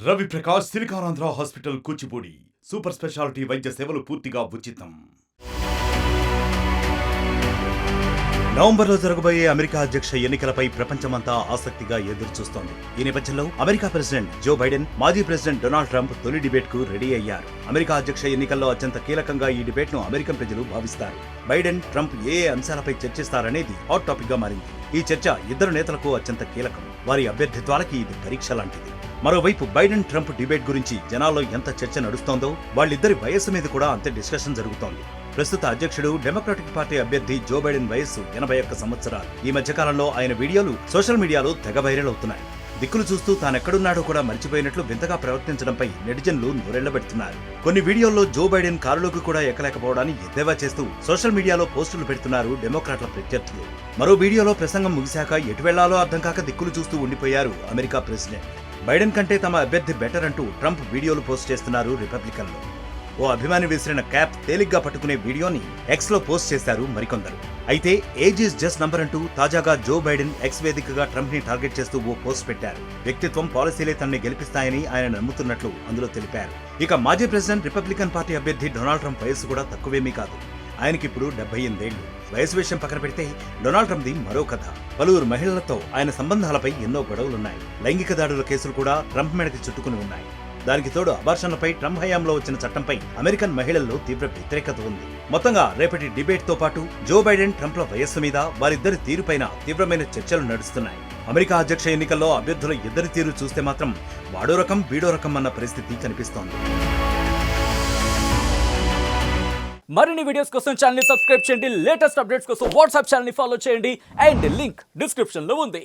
Ravi Prakash Siliconandhra hospital Kuchipudi super speciality వైద్య సేవలు పూర్తిగా ఉచితం. నవంబర్లో జరగబోయే అమెరికా అధ్యక్ష ఎన్నికలపై ప్రపంచమంతా ఆసక్తిగా ఎదురుచూస్తోంది. ఈ నేపథ్యంలో అమెరికా ప్రెసిడెంట్ జో బైడెన్, మాజీ ప్రెసిడెంట్ డొనాల్డ్ ట్రంప్ తొలి డిబేట్ కు రెడీ అయ్యారు. అమెరికా అధ్యక్ష ఎన్నికల్లో అత్యంత కీలకంగా ఈ డిబేట్ ను అమెరికన్ ప్రజలు భావిస్తారు. బైడెన్, ట్రంప్ ఏ అంశాలపై చర్చిస్తారనేది హాట్ టాపిక్ గా మారింది. ఈ చర్చ ఇద్దరు నేతలకు అత్యంత కీలకం. వారి అభ్యర్థిత్వాలకి ఇది పరీక్ష లాంటిది. మరోవైపు బైడెన్ ట్రంప్ డిబేట్ గురించి జనాల్లో ఎంత చర్చ నడుస్తోందో వాళ్ళిద్దరి వయస్సు మీద కూడా అంతే డిస్కషన్ జరుగుతోంది. ప్రస్తుత అధ్యక్షుడు డెమోక్రాటిక్ పార్టీ అభ్యర్థి జో బైడెన్ వయస్సు 81 సంవత్సరాలు. ఈ మధ్యకాలంలో ఆయన వీడియోలు సోషల్ మీడియాలో తెగ వైరల్ అవుతున్నాయి. దిక్కులు చూస్తూ తానెక్కడున్నాడో కూడా మర్చిపోయినట్లు వింతగా ప్రవర్తించడంపై నెటిజన్లు నోరెళ్లబెడుతున్నారు. కొన్ని వీడియోల్లో జో బైడెన్ కారులోకి కూడా ఎక్కలేకపోవడాన్ని ఎద్దేవా చేస్తూ సోషల్ మీడియాలో పోస్టులు పెడుతున్నారు డెమోక్రాట్ల ప్రత్యర్థులు. మరో వీడియోలో ప్రసంగం ముగిశాక ఎటు వెళ్లాలో అర్థం కాక దిక్కులు చూస్తూ ఉండిపోయారు అమెరికా ప్రెసిడెంట్. బైడెన్ కంటే తమ అభ్యర్థి బెటర్ అంటూ ట్రంప్ వీడియోలు పోస్ట్ చేస్తున్నారు రిపబ్లికన్లు. ఓ అభిమాని విసిరిన క్యాప్ తేలిగ్గా పట్టుకునే వీడియోని ఎక్స్ లో పోస్ట్ చేశారు మరికొందరు. అయితే ఏజ్ ఈజ్ జస్ట్ నంబర్ అంటూ తాజాగా జో బైడెన్ ఎక్స్ వేదికగా ట్రంప్ ని టార్గెట్ చేస్తూ ఓ పోస్ట్ పెట్టారు. వ్యక్తిత్వం, పాలసీలే తనని గెలిపిస్తాయని ఆయన నమ్ముతున్నట్లు అందులో తెలిపారు. ఇక మాజీ ప్రెసిడెంట్ రిపబ్లికన్ పార్టీ అభ్యర్థి డొనాల్డ్ ట్రంప్ వయస్సు కూడా తక్కువేమీ కాదు. ఆయనకిప్పుడు 78 ఏళ్లు. వయసు విషయం పక్కన పెడితే డొనాల్డ్ ట్రంప్ది మరో కథ. పలువురు మహిళలతో ఆయన సంబంధాలపై ఎన్నో గొడవలున్నాయి. లైంగిక దాడుల కేసులు కూడా ట్రంప్ మీదకి చుట్టుకుని ఉన్నాయి. దానికి తోడు అబార్షన్లపై ట్రంప్ హయాంలో వచ్చిన చట్టంపై అమెరికన్ మహిళల్లో తీవ్ర వ్యతిరేకత ఉంది. మొత్తంగా రేపటి డిబేట్ తో పాటు జో బైడెన్, ట్రంప్ల వయస్సు మీద, వారిద్దరి తీరుపైన తీవ్రమైన చర్చలు నడుస్తున్నాయి. అమెరికా అధ్యక్ష ఎన్నికల్లో అభ్యర్థుల ఇద్దరి తీరు చూస్తే మాత్రం వాడో రకం వీడో రకం అన్న పరిస్థితి కనిపిస్తోంది. మరిన్ని వీడియోస్ కోసం ఛానల్ ని సబ్స్క్రైబ్ చేయండి. లేటెస్ట్ అప్డేట్స్ కోసం వాట్సాప్ ఛానల్ ని ఫాలో చేయండి. అండ్ లింక్ డిస్క్రిప్షన్ లో ఉంది.